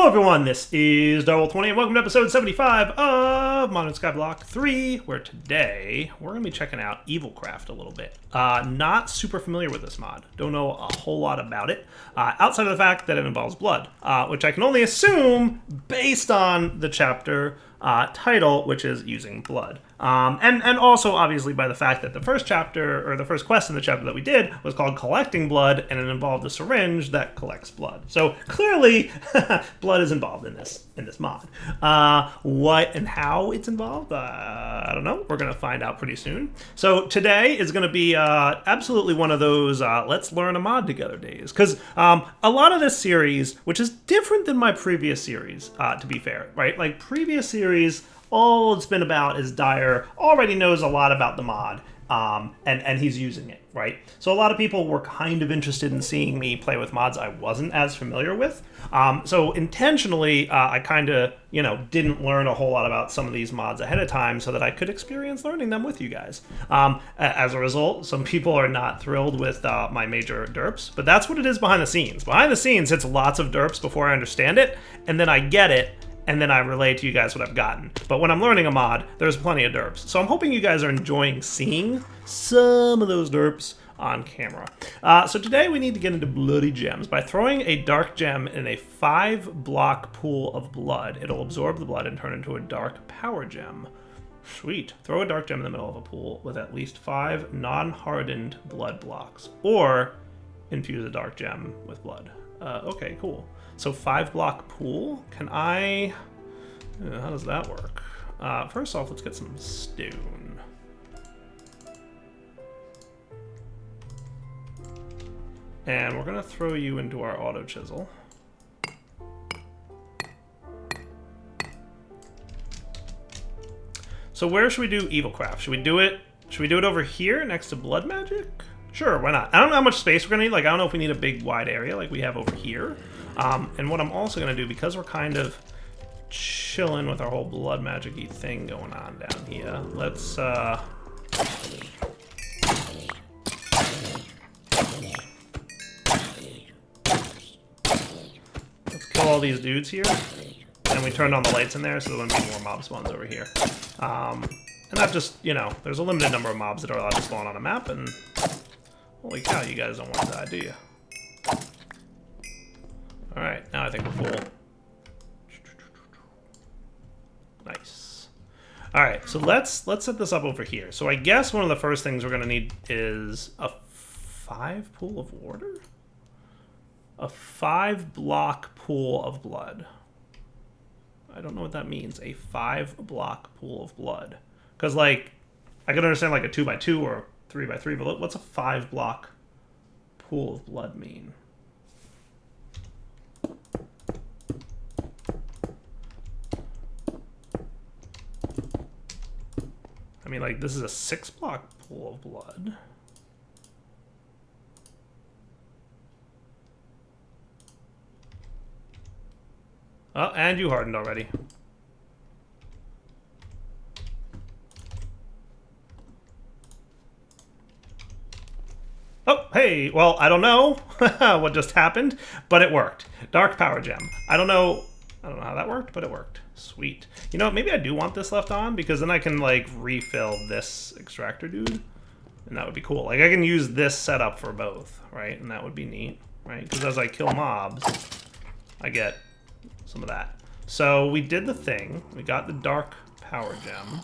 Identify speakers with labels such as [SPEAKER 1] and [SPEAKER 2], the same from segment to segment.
[SPEAKER 1] Hello everyone, this is Darwell20 and welcome to episode 75 of Modern Skyblock 3, where today we're going to be checking out Evilcraft a little bit. Not super familiar with this mod, don't know a whole lot about it, outside of the fact that it involves blood, which I can only assume based on the chapter title, which is using blood. And also obviously by the fact that the first chapter, or the first quest in the chapter that we did, was called Collecting Blood, and it involved a syringe that collects blood. So clearly, blood is involved in this mod. What and how it's involved, I don't know. We're gonna find out pretty soon. So today is gonna be absolutely one of those let's learn a mod together days, because a lot of this series, which is different than my previous series, to be fair, right? Like previous series, all it's been about is Dyer already knows a lot about the mod, and he's using it, right? So a lot of people were kind of interested in seeing me play with mods I wasn't as familiar with. So intentionally, I kind of, didn't learn a whole lot about some of these mods ahead of time so that I could experience learning them with you guys. As a result, some people are not thrilled with my major derps, but that's what it is behind the scenes. Behind the scenes, it's lots of derps before I understand it, and then I get it, and then I relay to you guys what I've gotten. But when I'm learning a mod, there's plenty of derps. So I'm hoping you guys are enjoying seeing some of those derps on camera. So today we need to get into bloody gems. By throwing a dark gem in a 5-block pool of blood, it'll absorb the blood and turn into a dark power gem. Sweet. Throw a dark gem in the middle of a pool with at least 5 non-hardened blood blocks. Or infuse a dark gem with blood. Okay, cool. So 5-block pool, can I, how does that work? First off, let's get some stone. And we're gonna throw you into our auto chisel. So where should we do Evilcraft? Should we do it over here next to blood magic? Sure, why not? I don't know how much space we're gonna need. Like, I don't know if we need a big wide area like we have over here. And what I'm also gonna do, because we're kind of chilling with our whole blood magic-y thing going on down here, let's kill all these dudes here. And we turned on the lights in there, so there wouldn't be more mob spawns over here. And that just, there's a limited number of mobs that are allowed to spawn on a map, and holy cow, you guys don't want to die, do you? Alright, now I think we're full. Nice. Alright, so let's set this up over here. So I guess one of the first things we're going to need is a 5 pool of water? A 5-block pool of blood. I don't know what that means, a 5-block pool of blood. Because, like, I can understand like a 2x2 or 3x3, but what's a 5-block pool of blood mean? I mean, like, this is a 6-block pool of blood. Oh, and you hardened already. Oh, hey, well, I don't know what just happened, but it worked. Dark power gem. I don't know how that worked, but it worked. Sweet. You know what, maybe I do want this left on, because then I can, like, refill this extractor dude, and that would be cool. Like, I can use this setup for both, right? And that would be neat, right? Because as I kill mobs, I get some of that. So we did the thing. We got the dark power gem.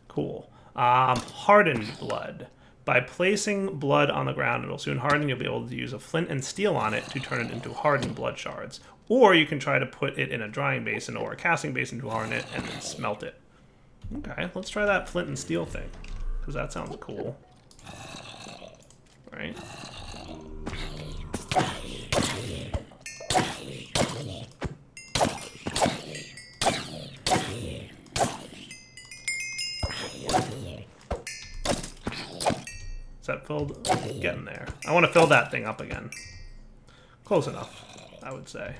[SPEAKER 1] Cool. Hardened blood. By placing blood on the ground, it'll soon harden. You'll be able to use a flint and steel on it to turn it into hardened blood shards. Or you can try to put it in a drying basin or a casting basin to harden it and then smelt it. Okay, let's try that flint and steel thing, because that sounds cool. Right? Is that filled? Getting there. I want to fill that thing up again. Close enough, I would say.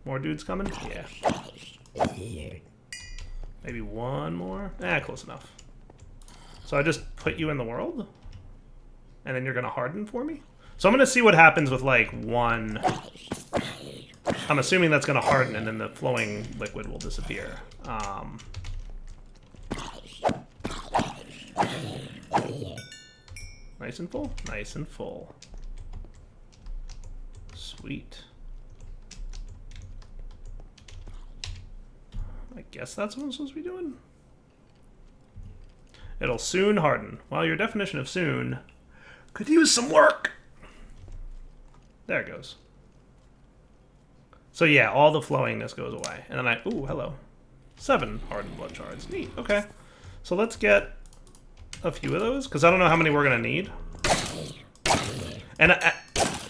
[SPEAKER 1] More dudes coming? Yeah. Maybe one more? Close enough. So I just put you in the world? and then you're going to harden for me? So I'm going to see what happens with, like, one I'm assuming that's going to harden and then the flowing liquid will disappear. Nice and full? Nice and full. Sweet. I guess that's what I'm supposed to be doing. It'll soon harden. Well, your definition of soon could use some work. There it goes. So yeah, all the flowingness goes away. And then ooh, hello. 7 hardened blood shards. Neat, okay. So let's get a few of those, because I don't know how many we're going to need. And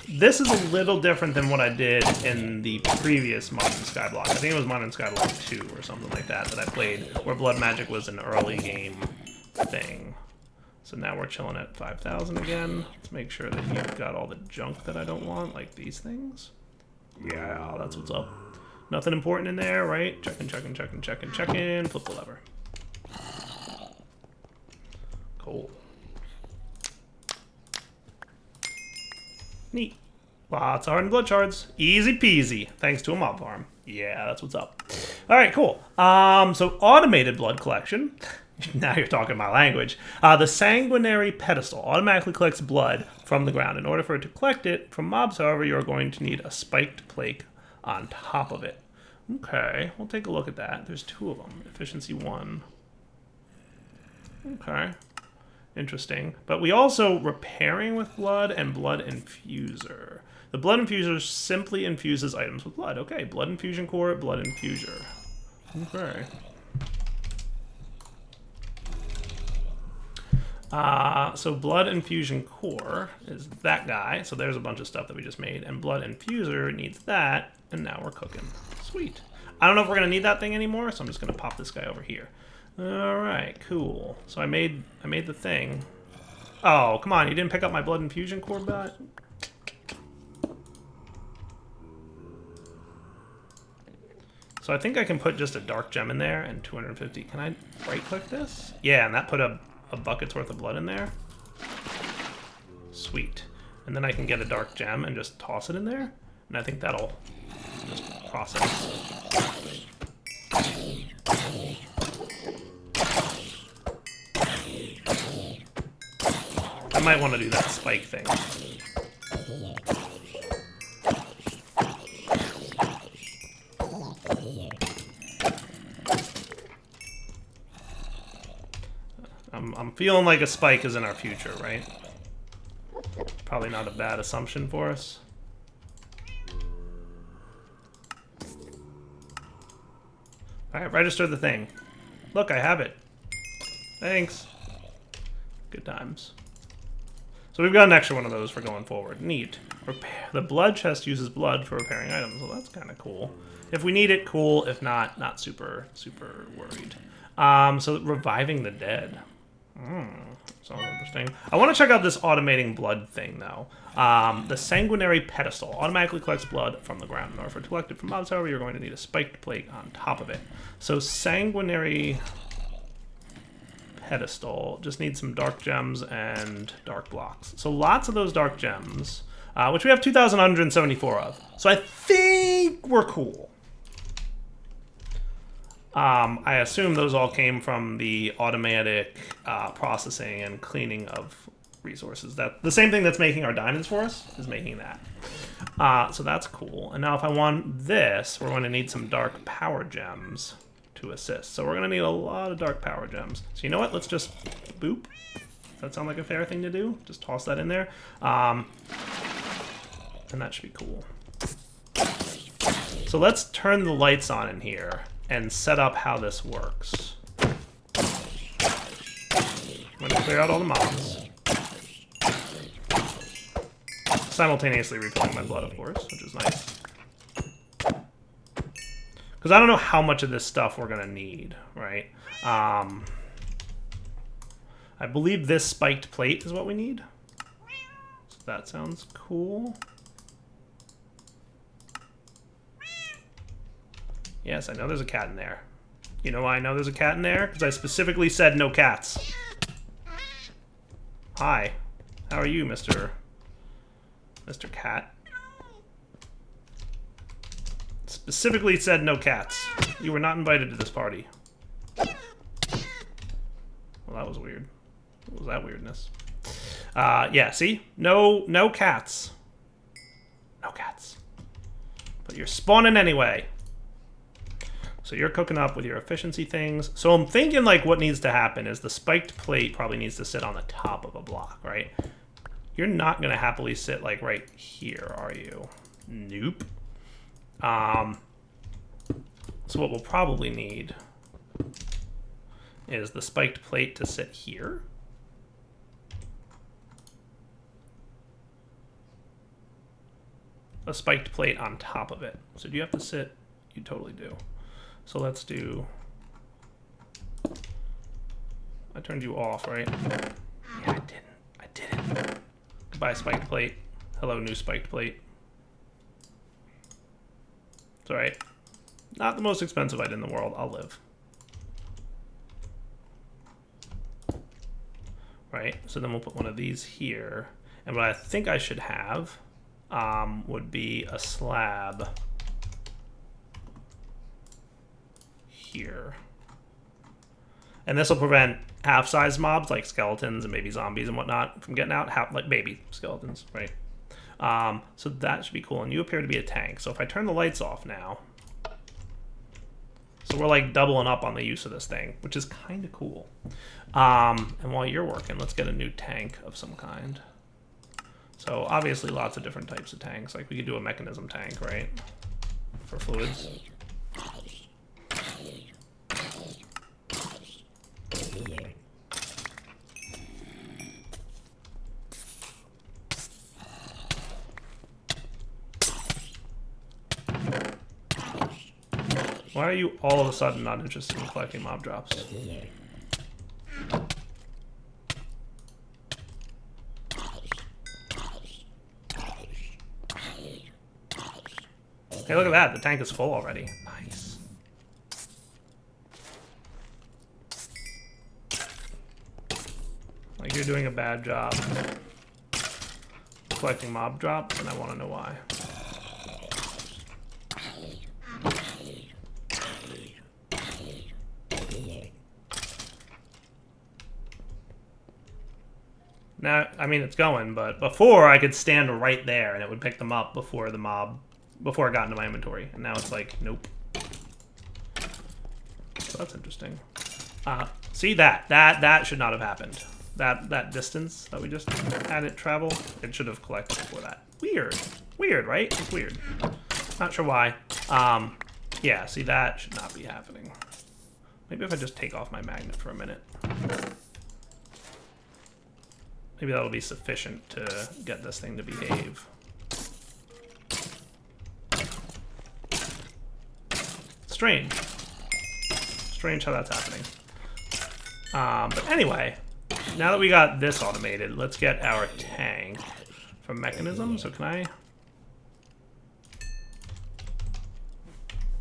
[SPEAKER 1] this is a little different than what I did in the previous Modern Skyblock. I think it was Modern Skyblock 2 or something like that I played, where Blood Magic was an early game thing. So now we're chilling at 5,000 again. Let's make sure that you've got all the junk that I don't want, like these things. Yeah, that's what's up. Nothing important in there, right? Checking, checking, checking, checking, checking. Flip the lever. Cool. Neat. Lots of hardened blood shards. Easy peasy. Thanks to a mob farm. Yeah, that's what's up. All right, cool. So automated blood collection. Now you're talking my language. The sanguinary pedestal automatically collects blood from the ground. In order for it to collect it from mobs, however, you're going to need a spiked plate on top of it. Okay, we'll take a look at that. There's 2 of them. Efficiency 1. Okay. Interesting. But we also repairing with blood and blood infuser. The blood infuser simply infuses items with blood. Okay, blood infusion core, blood infuser. Okay. So blood infusion core is that guy. So there's a bunch of stuff that we just made. And blood infuser needs that. And now we're cooking. Sweet. I don't know if we're going to need that thing anymore, so I'm just going to pop this guy over here. Alright, cool. So I made the thing. Oh, come on, you didn't pick up my blood infusion core bot? So I think I can put just a dark gem in there and 250. Can I right-click this? Yeah, and that put a bucket's worth of blood in there. Sweet. And then I can get a dark gem and just toss it in there. And I think that'll just process. I might want to do that spike thing. I'm feeling like a spike is in our future, right? Probably not a bad assumption for us. Alright, register the thing. Look, I have it. Thanks. Good times. So we've got an extra one of those for going forward. Neat. The blood chest uses blood for repairing items. Well, that's kind of cool. If we need it, cool. If not, not super worried. So reviving the dead. Sounds interesting. I want to check out this automating blood thing, though. The sanguinary pedestal automatically collects blood from the ground. In order for it to collect it from mobs, however, you're going to need a spiked plate on top of it. So sanguinary pedestal just needs some dark gems and dark blocks. So lots of those dark gems, which we have 2,174 of. So I think we're cool. I assume those all came from the automatic processing and cleaning of resources. That the same thing that's making our diamonds for us is making that. So that's cool. And now if I want this, we're going to need some dark power gems to assist. So we're going to need a lot of dark power gems. So you know what? Let's just boop. Does that sound like a fair thing to do? Just toss that in there. And that should be cool. So let's turn the lights on in here and set up how this works. I'm going to clear out all the mobs. Simultaneously refilling my blood, of course, which is nice. Because I don't know how much of this stuff we're going to need, right? I believe this spiked plate is what we need. So that sounds cool. Yes, I know there's a cat in there. You know why I know there's a cat in there? Because I specifically said no cats. Hi. How are you, Mr. Cat? Specifically said no cats. You were not invited to this party. Well, that was weird. What was that weirdness? Yeah, see? No cats. No cats. But you're spawning anyway. So you're cooking up with your efficiency things. So I'm thinking like what needs to happen is the spiked plate probably needs to sit on the top of a block, right? You're not going to happily sit like right here, are you? Nope. So what we'll probably need is the spiked plate to sit here. A spiked plate on top of it. So do you have to sit? You totally do. So let's do... I turned you off, right? Yeah, I didn't. Goodbye, spiked plate. Hello, new spiked plate. It's alright. Not the most expensive item in the world. I'll live. Right? So then we'll put one of these here. And what I think I should have would be a slab here. And this will prevent half-size mobs like skeletons and maybe zombies and whatnot from getting out. Like baby skeletons, right? So that should be cool. And you appear to be a tank. So if I turn the lights off now, so we're like doubling up on the use of this thing, which is kind of cool. And while you're working, let's get a new tank of some kind. So obviously lots of different types of tanks. Like we could do a mechanism tank, right? For fluids. Why are you all of a sudden not interested in collecting mob drops? Hey, look at that. The tank is full already. Nice. Like, you're doing a bad job collecting mob drops, and I want to know why. Now, I mean, it's going, but before I could stand right there and it would pick them up before it got into my inventory. And now it's like, nope. So that's interesting. See that should not have happened. That distance that we just had it travel, it should have collected before that. Weird, right? It's weird. Not sure why. Yeah, see, that should not be happening. Maybe if I just take off my magnet for a minute. Maybe that'll be sufficient to get this thing to behave. Strange. Strange how that's happening. But anyway, now that we got this automated, let's get our tank from mechanism. So can I...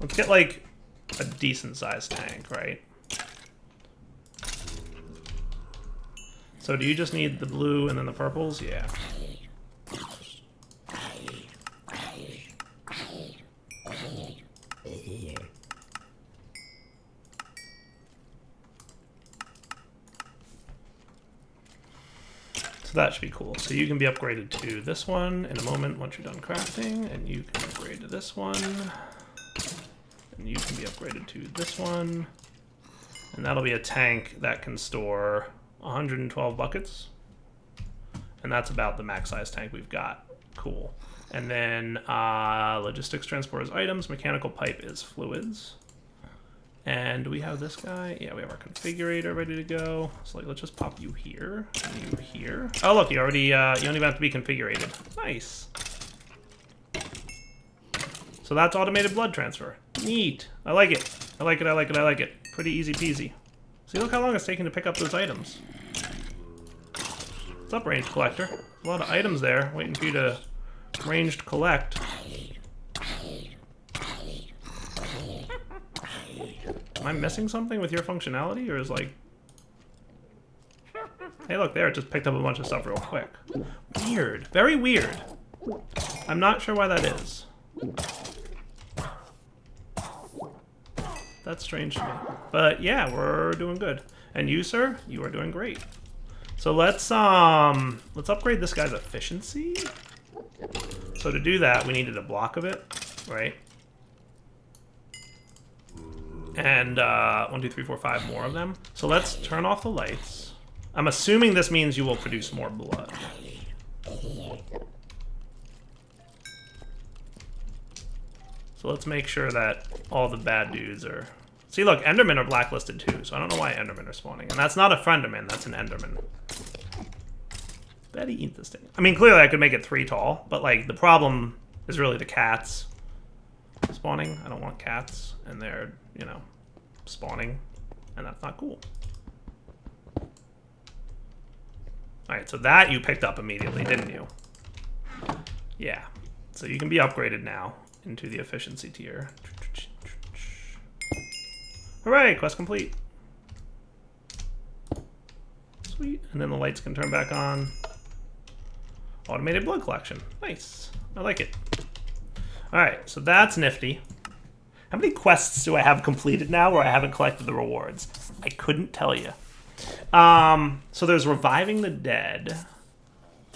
[SPEAKER 1] Let's get like a decent sized tank, right? So do you just need the blue and then the purples? Yeah. So that should be cool. So you can be upgraded to this one in a moment once you're done crafting, and you can upgrade to this one, and you can be upgraded to this one, and that'll be a tank that can store 112 buckets, and that's about the max size tank we've got. Cool. And then logistics transport is items, mechanical pipe is fluids, and do we have this guy? Yeah, we have our configurator ready to go. So like, let's just pop you here and you here. Oh look, you already you don't even have to be configurated. Nice. So that's automated blood transfer. Neat. I like it. I like it. I like it. I like it. Pretty easy peasy. See, look how long it's taking to pick up those items. What's up, ranged collector? A lot of items there, waiting for you to ranged collect. Am I missing something with your functionality, or is like... Hey, look there, it just picked up a bunch of stuff real quick. Weird. Very weird. I'm not sure why that is. That's strange to me. But yeah, we're doing good. And you, sir, you are doing great. So let's upgrade this guy's efficiency. So to do that, we needed a block of it, right? And 1, 2, 3, 4, 5 more of them. So let's turn off the lights. I'm assuming this means you will produce more blood. So let's make sure that all the bad dudes are... See, look, Endermen are blacklisted too, so I don't know why Endermen are spawning. And that's not a Frienderman, that's an Enderman. Betty eat this thing. I mean, clearly I could make it 3 tall, but like the problem is really the cats spawning. I don't want cats, and they're, you know, spawning, and that's not cool. Alright, so that you picked up immediately, didn't you? Yeah. So you can be upgraded now into the efficiency tier. Hooray, quest complete. Sweet. And then the lights can turn back on. Automated blood collection. Nice. I like it. Alright, so that's nifty. How many quests do I have completed now where I haven't collected the rewards? I couldn't tell you. So there's Reviving the Dead.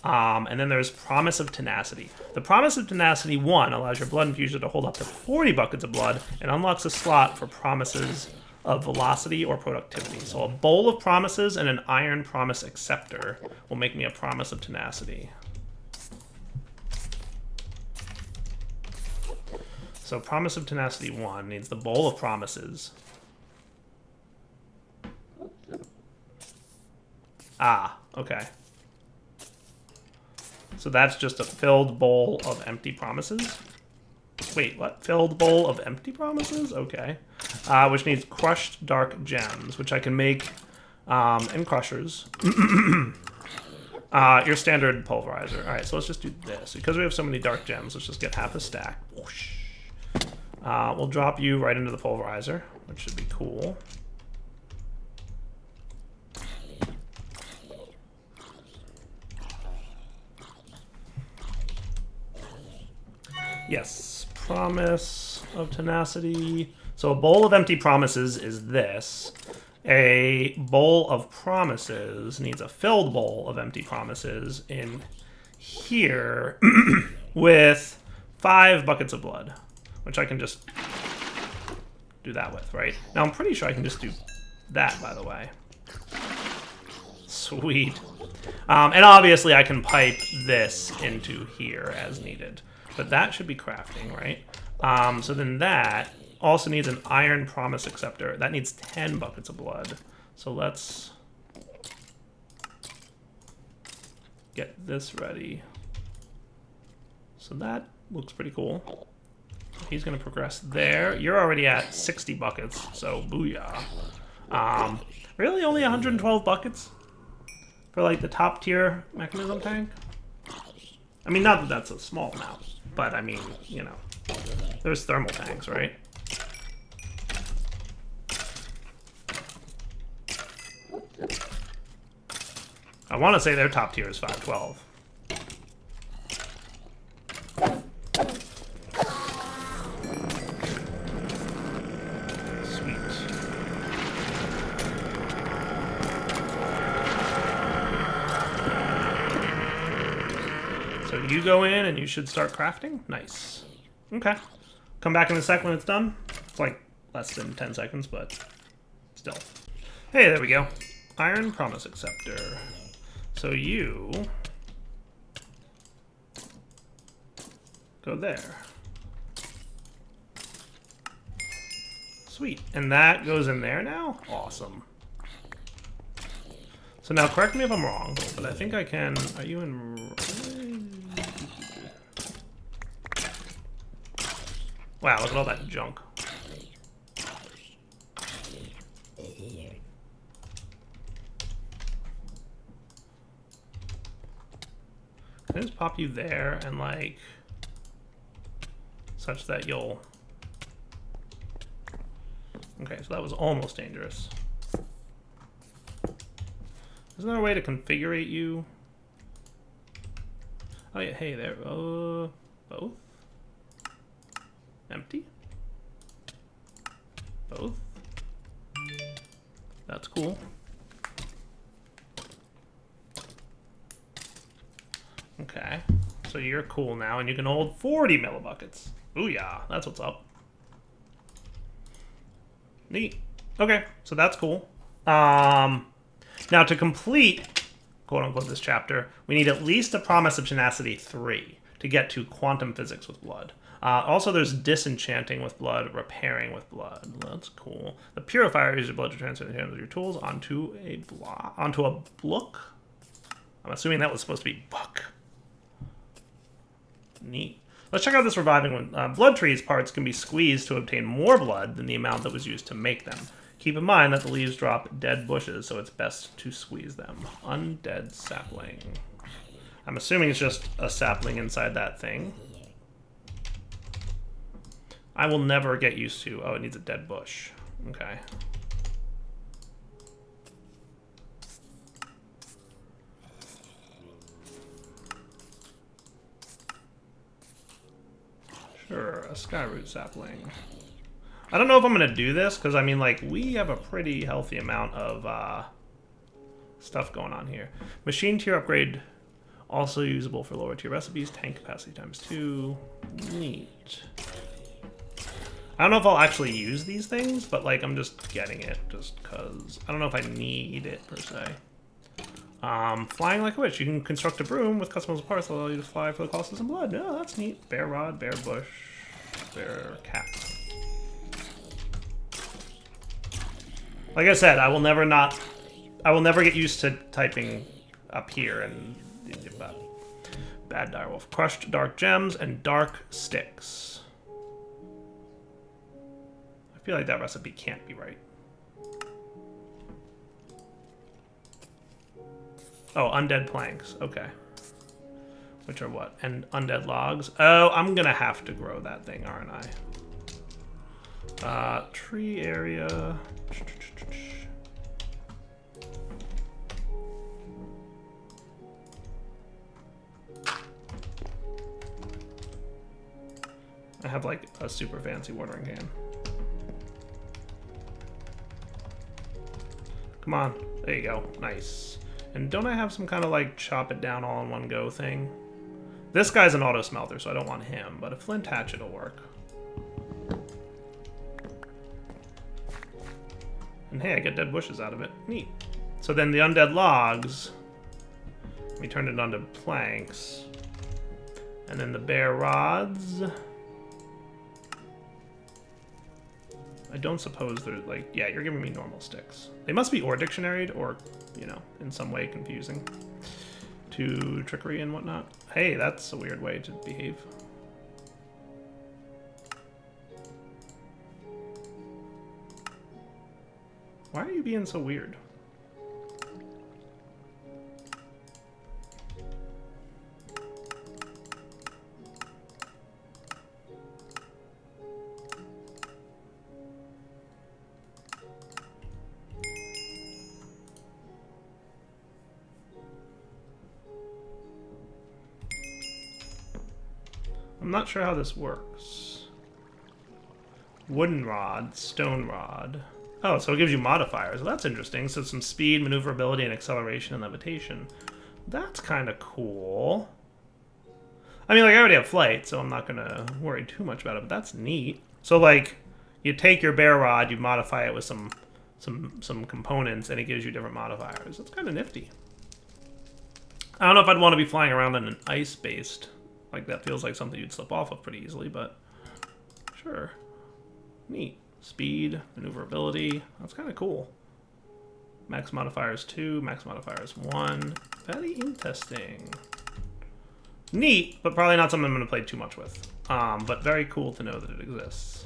[SPEAKER 1] And then there's Promise of Tenacity. The Promise of Tenacity 1 allows your blood infuser to hold up to 40 buckets of blood and unlocks a slot for promises of velocity or productivity. So a bowl of promises and an iron promise acceptor will make me a Promise of Tenacity. So Promise of Tenacity 1 needs the bowl of promises. Ah, okay. So that's just a filled bowl of empty promises? Wait, what? Filled bowl of empty promises? Okay. Which needs crushed dark gems, which I can make in crushers. Your standard pulverizer. Alright, so let's just do this. Because we have so many dark gems, let's just get half a stack. Whoosh. We'll drop you right into the pulverizer, which should be cool. Yes, Promise of Tenacity. So a bowl of empty promises is this. A bowl of promises needs a filled bowl of empty promises in here with 5 buckets of blood, which I can just do that with, right? Now I'm pretty sure I can just do that, by the way. Sweet. And obviously I can pipe this into here as needed. But that should be crafting, right? So then that also needs an iron promise acceptor. That needs 10 buckets of blood. So let's get this ready. So that looks pretty cool. He's going to progress there. You're already at 60 buckets, so booyah. Really, only 112 buckets for like the top tier mechanism tank? I mean, not that that's a small amount, but I mean, you know, there's thermal tanks, right? I want to say their top tier is 512. You go in and you should start crafting. Nice. Okay. Come back in a sec when it's done. It's like less than 10 seconds, but still. Hey, there we go. Iron Promise Acceptor. So you go there. Sweet. And that goes in there now? Awesome. So now correct me if I'm wrong, but I think I can... Are you in... Wow, look at all that junk. Can I just pop you there and like... such that you'll... Okay, so that was almost dangerous. Isn't there a way to configure you? Oh yeah, hey there. Both? Empty? Both. That's cool. Okay. So you're cool now, and you can hold 40 millibuckets. Ooh, yeah. That's what's up. Neat. Okay, so that's cool. Now, to complete, quote-unquote, this chapter, we need at least a Promise of Tenacity 3 to get to Quantum Physics with Blood. Also, there's Disenchanting with Blood, Repairing with Blood. That's cool. The Purifier uses your blood to transfer the hands of your tools onto a book. I'm assuming that was supposed to be book. Neat. Let's check out this Reviving one. Blood trees parts can be squeezed to obtain more blood than the amount that was used to make them. Keep in mind that the leaves drop dead bushes, so it's best to squeeze them. Undead Sapling. I'm assuming it's just a sapling inside that thing. I will never get used to... Oh, it needs a dead bush. Okay. Sure, a Root Sapling. I don't know if I'm going to do this, because, I mean, like, we have a pretty healthy amount of stuff going on here. Machine tier upgrade, also usable for lower tier recipes. Tank capacity ×2. Neat. I don't know if I'll actually use these things, but, like, I'm just getting it just because I don't know if I need it, per se. Flying like a witch. You can construct a broom with customizable parts that allow you to fly for the cost of some blood. Oh, that's neat. Bear rod, bear bush, bear cap. Like I said, I will never get used to typing up here and bad direwolf. Crushed dark gems and dark sticks. I feel like that recipe can't be right. Oh, undead planks. Okay. Which are what? And undead logs. Oh, I'm gonna have to grow that thing, aren't I? Tree area. I have like a super fancy watering can. Come on. There you go. Nice. And don't I have some kind of like chop it down all in one go thing? This guy's an auto smelter, so I don't want him, but a flint hatchet will work. And hey, I get dead bushes out of it. Neat. So then the undead logs, we turned it onto planks. And then the bear rods. I don't suppose they're like, yeah, you're giving me normal sticks. They must be or dictionaried or, you know, in some way confusing to trickery and whatnot. Hey, that's a weird way to behave. Why are you being so weird? I'm not sure how this works. Wooden rod, stone rod. Oh, so it gives you modifiers. Well, that's interesting. So some speed, maneuverability, and acceleration and levitation. That's kind of cool. I mean, like, I already have flight, so I'm not going to worry too much about it, but that's neat. So, like, you take your bear rod, you modify it with some components, and it gives you different modifiers. That's kind of nifty. I don't know if I'd want to be flying around in an ice-based. Like, that feels like something you'd slip off of pretty easily, but sure. Neat. Speed, maneuverability. That's kind of cool. Max modifiers 2, max modifiers 1. Very interesting. Neat, but probably not something I'm going to play too much with. But very cool to know that it exists.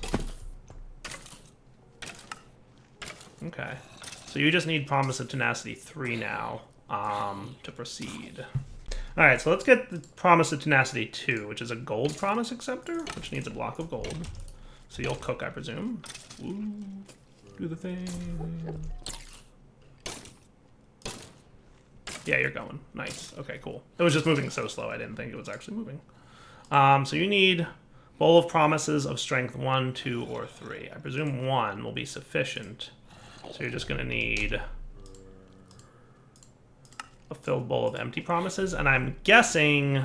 [SPEAKER 1] Okay. So you just need Promise of Tenacity 3 now to proceed. Alright, so let's get the Promise of Tenacity 2, which is a gold promise acceptor, which needs a block of gold. So you'll cook, I presume. Ooh, do the thing. Yeah, you're going. Nice. Okay, cool. It was just moving so slow, I didn't think it was actually moving. So you need Bowl of Promises of Strength 1, 2, or 3. I presume 1 will be sufficient. So you're just going to need a filled bowl of empty promises. And I'm guessing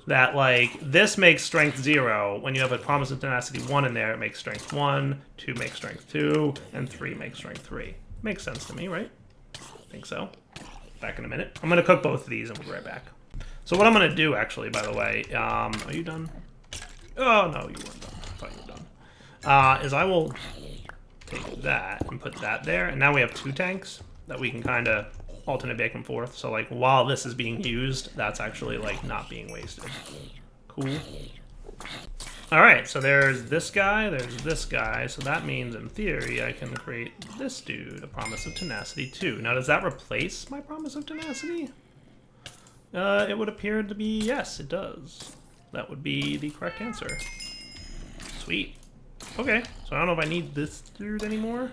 [SPEAKER 1] that, like, this makes Strength 0. When you have a Promise of Tenacity 1 in there, it makes Strength 1, 2 makes Strength 2, and 3 makes Strength 3. Makes sense to me, right? I think so. Back in a minute. I'm going to cook both of these and we'll be right back. So what I'm going to do, actually, by the way, are you done? Oh, no, you weren't done. I thought you were done. Is I will take that and put that there. And now we have 2 tanks that we can kind of alternate back and forth. So, like, while this is being used, that's actually, like, not being wasted. Cool. Alright, so there's this guy, there's this guy. So that means, in theory, I can create this dude, a Promise of Tenacity 2. Now, does that replace my Promise of Tenacity? It would appear to be yes, it does. That would be the correct answer. Sweet. Okay, so I don't know if I need this dude anymore.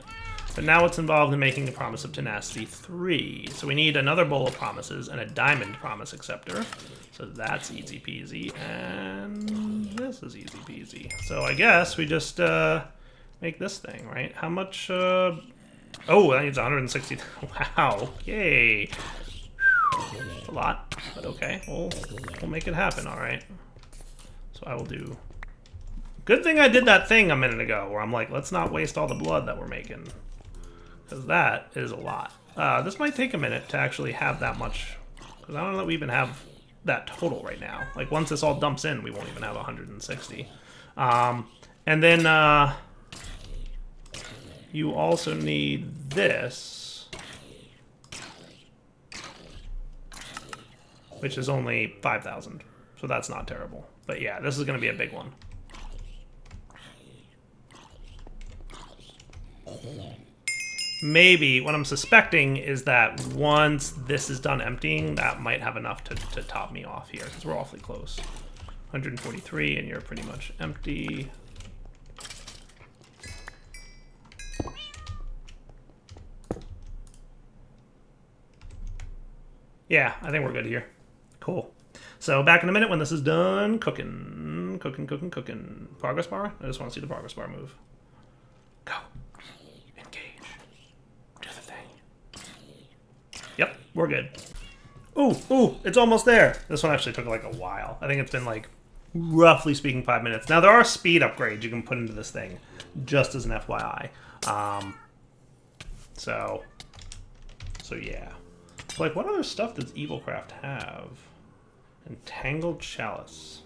[SPEAKER 1] But now it's involved in making a Promise of Tenacity 3. So we need another bowl of promises and a diamond promise acceptor. So that's easy peasy. And this is easy peasy. So I guess we just make this thing, right? How much? Oh, that needs 160. Wow, yay. It's a lot, but okay. We'll make it happen, all right. So I will do... Good thing I did that thing a minute ago where I'm like, let's not waste all the blood that we're making. Because that is a lot. This might take a minute to actually have that much. Because I don't know that we even have that total right now. Like, once this all dumps in, we won't even have 160. And then you also need this, which is only 5,000. So that's not terrible. But yeah, this is going to be a big one. Maybe what I'm suspecting is that once this is done emptying, that might have enough to top me off here, because we're awfully close. 143, and you're pretty much empty. Yeah, I think we're good here. Cool. So back in a minute when this is done. Cooking. Progress bar? I just want to see the progress bar move. Go. Engage. Do the thing. Yep, we're good. Ooh, it's almost there. This one actually took like a while. I think it's been like, roughly speaking, 5 minutes. Now there are speed upgrades you can put into this thing, just as an FYI. So yeah. So like, what other stuff does Evilcraft have? Entangled Chalice.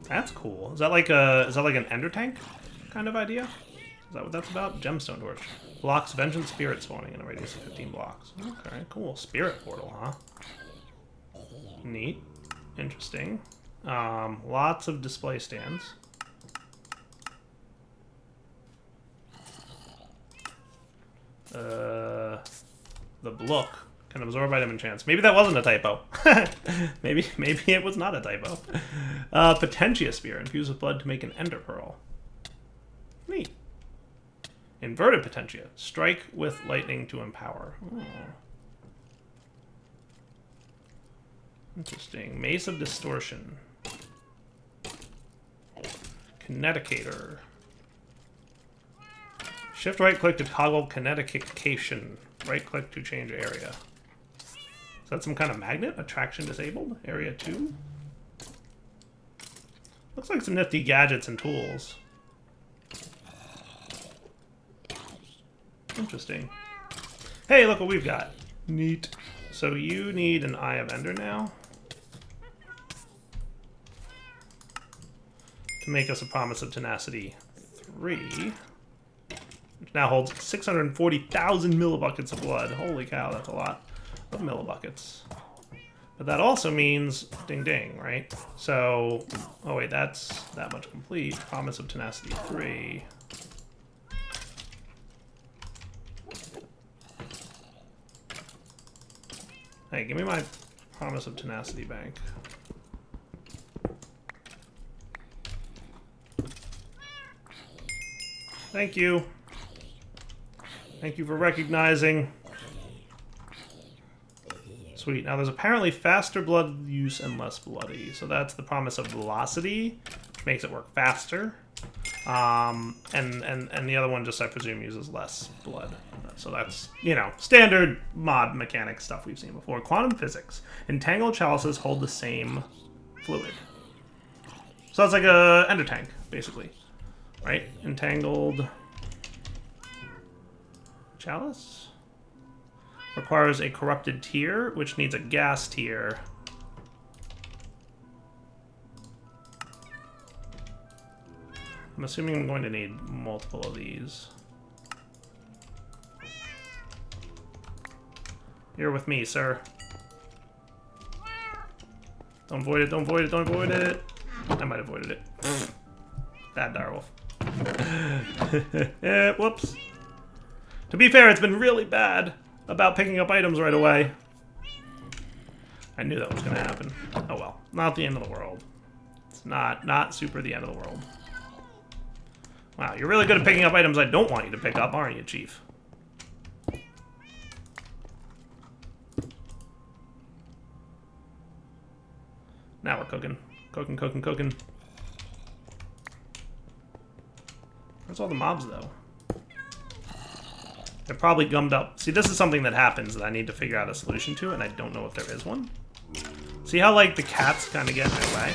[SPEAKER 1] That's cool. Is that like an Ender Tank kind of idea? Is that what that's about? Gemstone Torch. Blocks Vengeance Spirit spawning in a radius of 15 blocks. Okay, cool. Spirit Portal, huh? Neat. Interesting. Lots of display stands. The Blook can absorb item enchants. Maybe that wasn't a typo. maybe it was not a typo. Potentia Spear. Infused with blood to make an Ender Pearl. Neat. Inverted Potentia. Strike with lightning to empower. Oh. Interesting. Mace of Distortion. Kineticator. Shift right click to toggle kinetication. Right click to change area. Is that some kind of magnet? Attraction disabled? Area 2? Looks like some nifty gadgets and tools. Interesting. Hey, look what we've got. Neat. So you need an Eye of Ender now to make us a Promise of Tenacity 3. Which now holds 640,000 millibuckets of blood. Holy cow, that's a lot of millibuckets. But that also means ding ding, right? So, oh wait, that's that much complete. Promise of Tenacity 3. Hey, give me my Promise of Tenacity bank. Thank you. Thank you for recognizing. Sweet. Now there's apparently faster blood use and less bloody. So that's the promise of velocity, which makes it work faster. And the other one just, I presume, uses less blood. So that's, you know, standard mod mechanic stuff we've seen before. Quantum physics. Entangled chalices hold the same fluid. So that's like a ender tank, basically. Right? Entangled chalice requires a corrupted tier, which needs a gas tier. I'm assuming I'm going to need multiple of these. You're with me, sir. Don't void it, don't void it, don't void it. I might have voided it. Bad direwolf. Whoops. To be fair, it's been really bad about picking up items right away. I knew that was going to happen. Oh well. Not the end of the world. It's not super the end of the world. Wow, you're really good at picking up items I don't want you to pick up, aren't you, Chief? Now we're cooking. Cooking, cooking, cooking. Where's all the mobs, though? They're probably gummed up. See, this is something that happens that I need to figure out a solution to, and I don't know if there is one. See how, like, the cats kind of get in their way?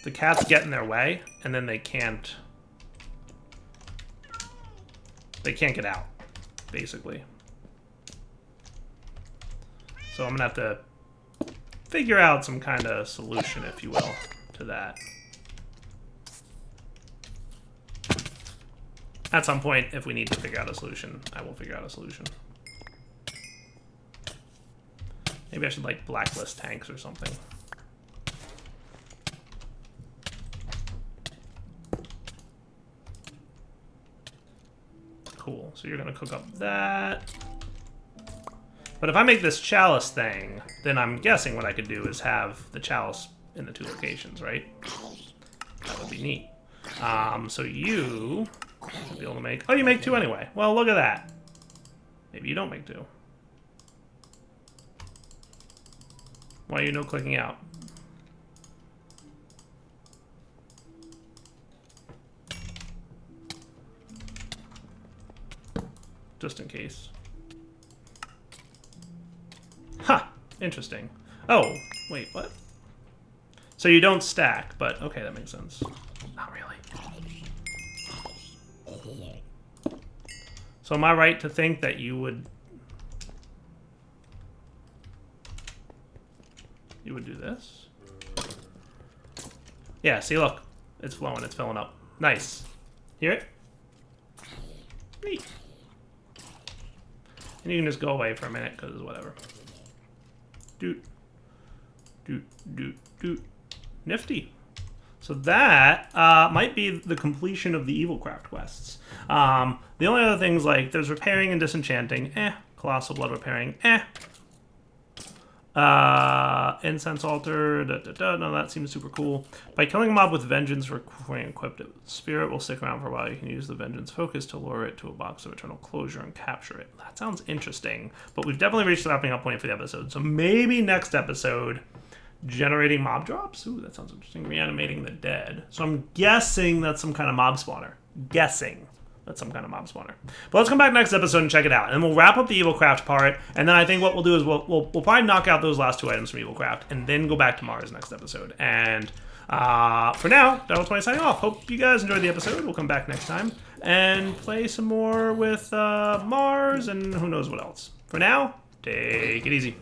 [SPEAKER 1] The cats get in their way, and then they can't get out, basically. So I'm gonna have to figure out some kind of solution, if you will, to that. At some point, if we need to figure out a solution, I will figure out a solution. Maybe I should, like, blacklist tanks or something. Cool, so you're gonna cook up that. But if I make this chalice thing, then I'm guessing what I could do is have the chalice in the two locations, right? That would be neat. So you will be able to make... Oh, you make two anyway. Well, look at that. Maybe you don't make two. Why are you no clicking out? Just in case. Huh. Interesting. Oh, wait, what? So you don't stack, but okay, that makes sense. Not really. So am I right to think that you would do this? Yeah, see, look. It's flowing, it's filling up. Nice. Hear it? Neat. And you can just go away for a minute, because whatever. Doot. Doot, doot, doot. Nifty. So that might be the completion of the Evilcraft quests. The only other things, like, there's repairing and disenchanting. Colossal blood repairing. Incense altar. No, that seems super cool. By killing a mob with vengeance requiring equipped spirit will stick around for a while. You can use the vengeance focus to lure it to a box of eternal closure and capture it. That sounds interesting, but we've definitely reached the wrapping up point for the episode. So maybe next episode, generating mob drops. Ooh, that sounds interesting. Reanimating the dead. So I'm guessing that's some kind of mob spawner. That's some kind of mob spawner. But let's come back next episode and check it out. And we'll wrap up the Evilcraft part. And then I think what we'll do is we'll probably knock out those last two items from Evilcraft and then go back to Mars next episode. And for now, Untitled signing off. Hope you guys enjoyed the episode. We'll come back next time and play some more with Mars and who knows what else. For now, take it easy.